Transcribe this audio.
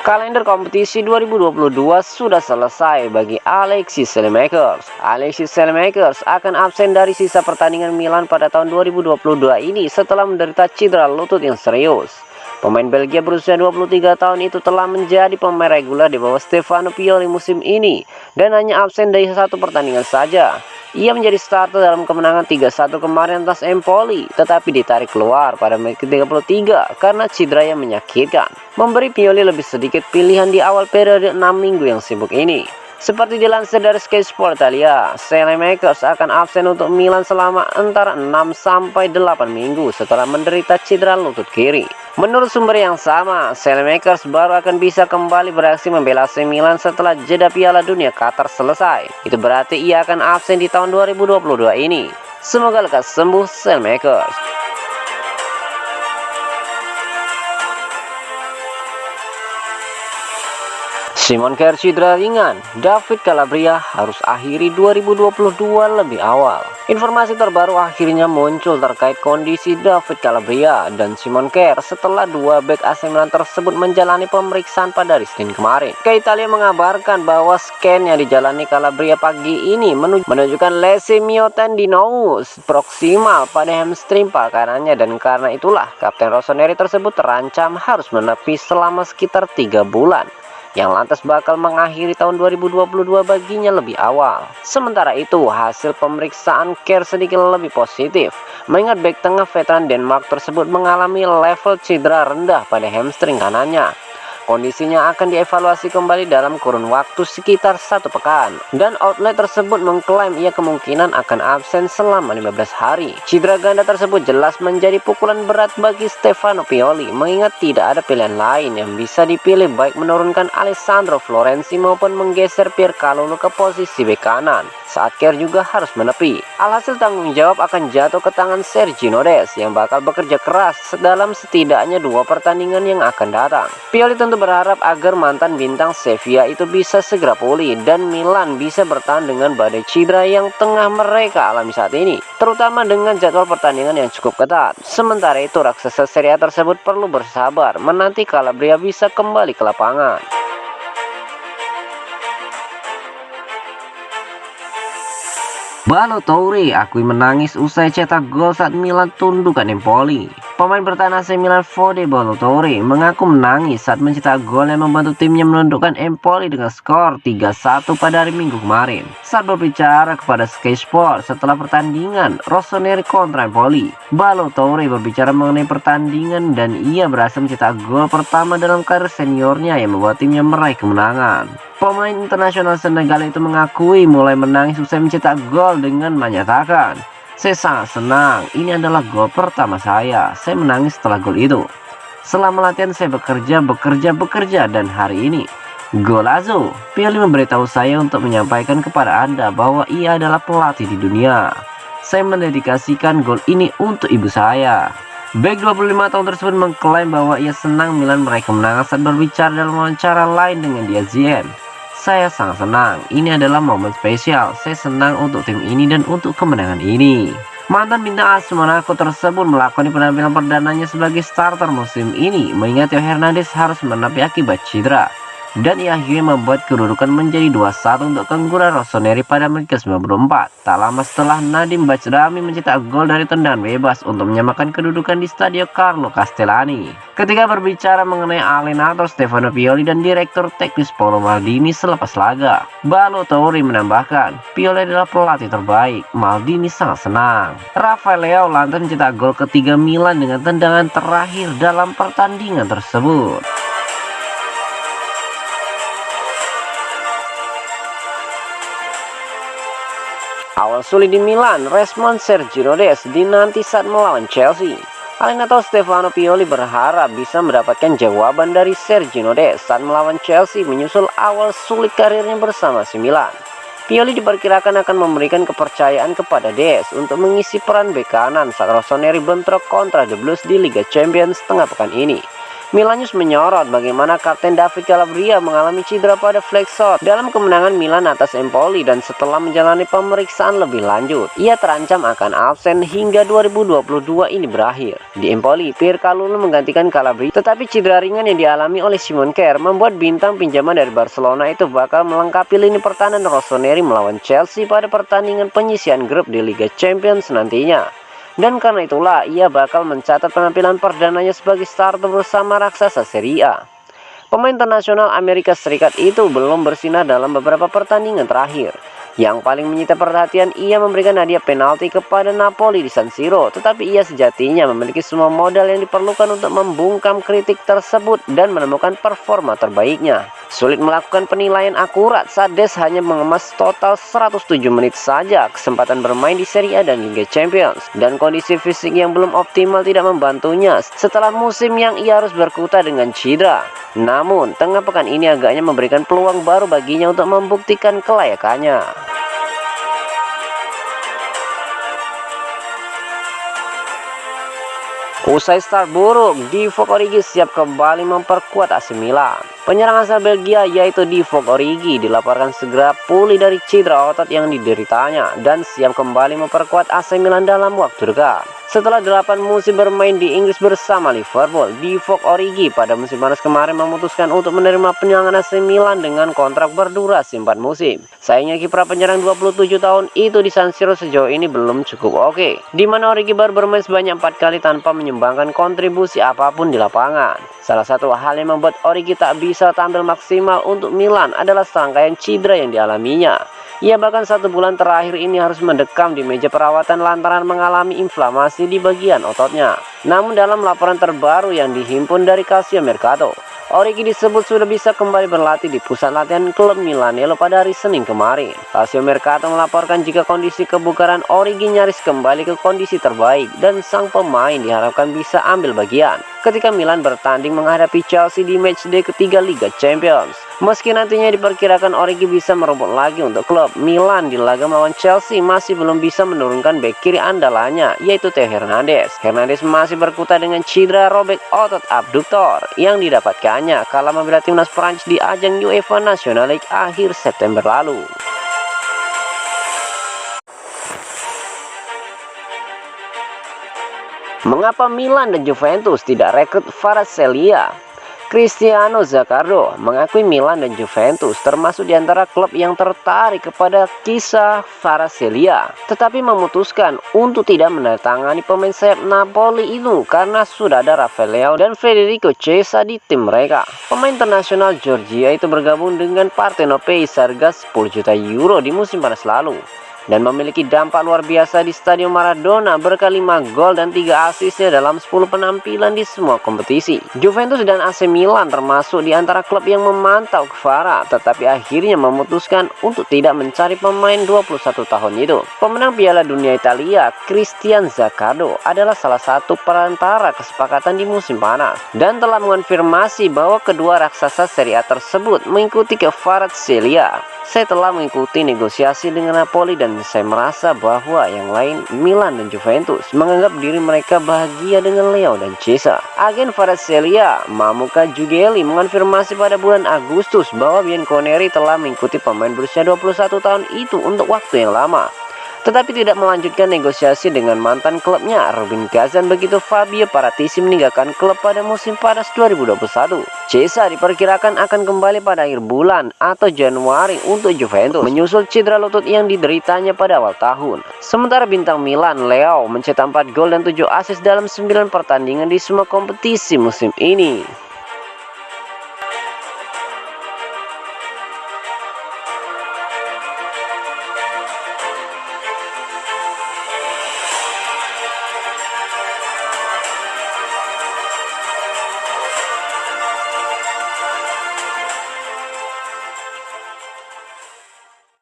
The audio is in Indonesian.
Kalender kompetisi 2022 sudah selesai bagi Alexis Saelemaekers. Alexis Saelemaekers akan absen dari sisa pertandingan Milan pada tahun 2022 ini setelah menderita cedera lutut yang serius. Pemain Belgia berusia 23 tahun itu telah menjadi pemain reguler di bawah Stefano Pioli musim ini dan hanya absen dari satu pertandingan saja. Ia menjadi starter dalam kemenangan 3-1 kemarin atas Empoli, tetapi ditarik keluar pada menit ke-33 karena cedera yang menyakitkan, memberi Pioli lebih sedikit pilihan di awal periode 6 minggu yang sibuk ini. Seperti dilansir dari Sky Sport Italia, Saelemaekers akan absen untuk Milan selama antara 6-8 minggu setelah menderita cedera lutut kiri. Menurut sumber yang sama, Saelemaekers baru akan bisa kembali beraksi membela AC Milan setelah jeda Piala Dunia Qatar selesai. Itu berarti ia akan absen di tahun 2022 ini. Semoga lekas sembuh Saelemaekers. Simon Kjær cedera ringan, David Calabria harus akhiri 2022 lebih awal. Informasi terbaru akhirnya muncul terkait kondisi David Calabria dan Simon Kjær setelah dua bek AC Milan tersebut menjalani pemeriksaan pada hari Senin kemarin. Ke Italia mengabarkan bahwa scan yang dijalani Calabria pagi ini menunjukkan lesi miotendinosus proksimal pada hamstring kanannya, dan karena itulah Kapten Rossoneri tersebut terancam harus menepi selama sekitar 3 bulan. Yang lantas bakal mengakhiri tahun 2022 baginya lebih awal. Sementara itu, hasil pemeriksaan Kjær sedikit lebih positif, mengingat bek tengah veteran Denmark tersebut mengalami level cedera rendah pada hamstring kanannya. Kondisinya akan dievaluasi kembali dalam kurun waktu sekitar 1 pekan. Dan outlet tersebut mengklaim ia kemungkinan akan absen selama 15 hari. Cedera ganda tersebut jelas menjadi pukulan berat bagi Stefano Pioli, mengingat tidak ada pilihan lain yang bisa dipilih baik menurunkan Alessandro Florenzi maupun menggeser Pierre Kalulu ke posisi bek kanan saat Kjær juga harus menepi. Alhasil tanggung jawab akan jatuh ke tangan Sergio Dest yang bakal bekerja keras dalam setidaknya 2 pertandingan yang akan datang. Pioli tentu berharap agar mantan bintang Sevilla itu bisa segera pulih dan Milan bisa bertahan dengan badai cedera yang tengah mereka alami saat ini, terutama dengan jadwal pertandingan yang cukup ketat. Sementara itu, raksasa Serie A tersebut perlu bersabar menanti Calabria bisa kembali ke lapangan. Balotelli akui menangis usai cetak gol saat Milan tundukkan Empoli. Pemain bertahan AC Milan Fode Balotelli mengaku menangis saat mencetak gol yang membantu timnya menundukkan Empoli dengan skor 3-1 pada hari Minggu kemarin. Saat berbicara kepada Sky Sport setelah pertandingan Rossoneri kontra Empoli, Balotelli berbicara mengenai pertandingan dan ia berhasil mencetak gol pertama dalam karir seniornya yang membuat timnya meraih kemenangan. Pemain internasional Senegal itu mengakui mulai menangis usai mencetak gol dengan menyatakan, "Saya sangat senang, ini adalah gol pertama saya menangis setelah gol itu. Selama latihan saya bekerja dan hari ini, golazo." Pioli memberitahu saya untuk menyampaikan kepada Anda bahwa ia adalah pelatih di dunia. Saya mendedikasikan gol ini untuk ibu saya. Bek 25 tahun tersebut mengklaim bahwa ia senang Milan meraih kemenangan saat berbicara dalam wawancara lain dengan DAZN. "Saya sangat senang, ini adalah momen spesial. Saya senang untuk tim ini dan untuk kemenangan ini." Mantan bintang AS Monaco tersebut melakoni penampilan perdananya sebagai starter musim ini, mengingat Theo Hernandez harus menepi akibat cedera. Dan ia akhirnya membuat kedudukan menjadi 2-1 untuk keunggulan Rossoneri pada menit ke-94. Tak lama setelah Nadim Batshuayi mencetak gol dari tendangan bebas untuk menyamakan kedudukan di Stadio Carlo Castellani. Ketika berbicara mengenai Allenandro Stefano Pioli dan Direktur Teknis Paolo Maldini selepas laga, Balotelli menambahkan, "Pioli adalah pelatih terbaik, Maldini sangat senang." Rafael Leao lantas mencetak gol ketiga Milan dengan tendangan terakhir dalam pertandingan tersebut. Awal sulit di Milan, respon Sergio Dest dinanti saat melawan Chelsea. Allenatore Stefano Pioli berharap bisa mendapatkan jawaban dari Sergio Dest saat melawan Chelsea menyusul awal sulit karirnya bersama AC Milan. Pioli diperkirakan akan memberikan kepercayaan kepada Dest untuk mengisi peran bek kanan saat Rossoneri bentrok kontra The Blues di Liga Champions tengah pekan ini. Milan News menyorot bagaimana Kapten David Calabria mengalami cedera pada flexor dalam kemenangan Milan atas Empoli, dan setelah menjalani pemeriksaan lebih lanjut, ia terancam akan absen hingga 2022 ini berakhir. Di Empoli, Pierre Kalulu menggantikan Calabria, tetapi cedera ringan yang dialami oleh Simon Kjær membuat bintang pinjaman dari Barcelona itu bakal melengkapi lini pertahanan Rossoneri melawan Chelsea pada pertandingan penyisihan grup di Liga Champions nantinya. Dan karena itulah ia bakal mencatat penampilan perdananya sebagai starter bersama raksasa Serie A. Pemain internasional Amerika Serikat itu belum bersinar dalam beberapa pertandingan terakhir. Yang paling menyita perhatian, ia memberikan hadiah penalti kepada Napoli di San Siro, tetapi ia sejatinya memiliki semua modal yang diperlukan untuk membungkam kritik tersebut dan menemukan performa terbaiknya. Sulit melakukan penilaian akurat saat Dest hanya mengemas total 107 menit saja kesempatan bermain di Serie A dan Liga Champions, dan kondisi fisik yang belum optimal tidak membantunya setelah musim yang ia harus berkutat dengan cedera. Namun, tengah pekan ini agaknya memberikan peluang baru baginya untuk membuktikan kelayakannya. Usai start buruk, Divock Origi siap kembali memperkuat AC Milan. Penyerang asal Belgia yaitu Divock Origi dilaporkan segera pulih dari cedera otot yang dideritanya dan siap kembali memperkuat AC Milan dalam waktu dekat. Setelah 8 musim bermain di Inggris bersama Liverpool, Divock Origi pada musim panas kemarin memutuskan untuk menerima penyerang AC Milan dengan kontrak berdurasi 4 musim. Sayangnya kiprah penyerang 27 tahun itu di San Siro sejauh ini belum cukup oke, di mana Origi baru bermain sebanyak 4 kali tanpa menyumbangkan kontribusi apapun di lapangan. Salah satu hal yang membuat Origi tak bisa tampil maksimal untuk Milan adalah serangkaian cedera yang dialaminya. Ia bahkan 1 bulan terakhir ini harus mendekam di meja perawatan lantaran mengalami inflamasi di bagian ototnya. Namun dalam laporan terbaru yang dihimpun dari Calcio Mercato, Origi disebut sudah bisa kembali berlatih di pusat latihan klub Milanello pada hari Senin kemarin. Calcio Mercato melaporkan jika kondisi kebugaran Origi nyaris kembali ke kondisi terbaik dan sang pemain diharapkan bisa ambil bagian ketika Milan bertanding menghadapi Chelsea di matchday ketiga Liga Champions. Meski nantinya diperkirakan Origi bisa merebut lagi untuk klub, Milan di laga melawan Chelsea masih belum bisa menurunkan bek kiri andalannya yaitu Theo Hernandez. Hernandez masih berkutat dengan cedera robek otot abduktor yang didapatkannya kala membela timnas Prancis di ajang UEFA National League akhir September lalu. Mengapa Milan dan Juventus tidak rekrut Kvaratskhelia? Cristiano Zaccardo mengakui Milan dan Juventus termasuk di antara klub yang tertarik kepada kisah Kvaratskhelia, tetapi memutuskan untuk tidak menandatangani pemain sayap Napoli itu karena sudah ada Rafael Leao dan Federico Chiesa di tim mereka. Pemain internasional Georgia itu bergabung dengan Partenope seharga 10 juta euro di musim panas lalu dan memiliki dampak luar biasa di Stadion Maradona berkat 5 gol dan 3 asisnya dalam 10 penampilan di semua kompetisi. Juventus dan AC Milan termasuk di antara klub yang memantau Kvara, tetapi akhirnya memutuskan untuk tidak mencari pemain 21 tahun itu. Pemenang Piala Dunia Italia, Cristiano Zaccardo, adalah salah satu perantara kesepakatan di musim panas dan telah mengonfirmasi bahwa kedua raksasa Serie A tersebut mengikuti ke Kvaratskhelia. Saya telah mengikuti negosiasi dengan Napoli dan saya merasa bahwa yang lain, Milan dan Juventus, menganggap diri mereka bahagia dengan Leao dan Chiesa. Agen Kvaratskhelia, Mamuka Jugeli, mengonfirmasi pada bulan Agustus bahwa Bianconeri telah mengikuti pemain berusia 21 tahun itu untuk waktu yang lama, tetapi tidak melanjutkan negosiasi dengan mantan klubnya Rubin Kazan begitu Fabio Paratici meninggalkan klub pada musim panas 2021. Chiesa diperkirakan akan kembali pada akhir bulan atau Januari untuk Juventus menyusul cedera lutut yang dideritanya pada awal tahun. Sementara bintang Milan Leao mencetak 4 gol dan 7 assist dalam 9 pertandingan di semua kompetisi musim ini.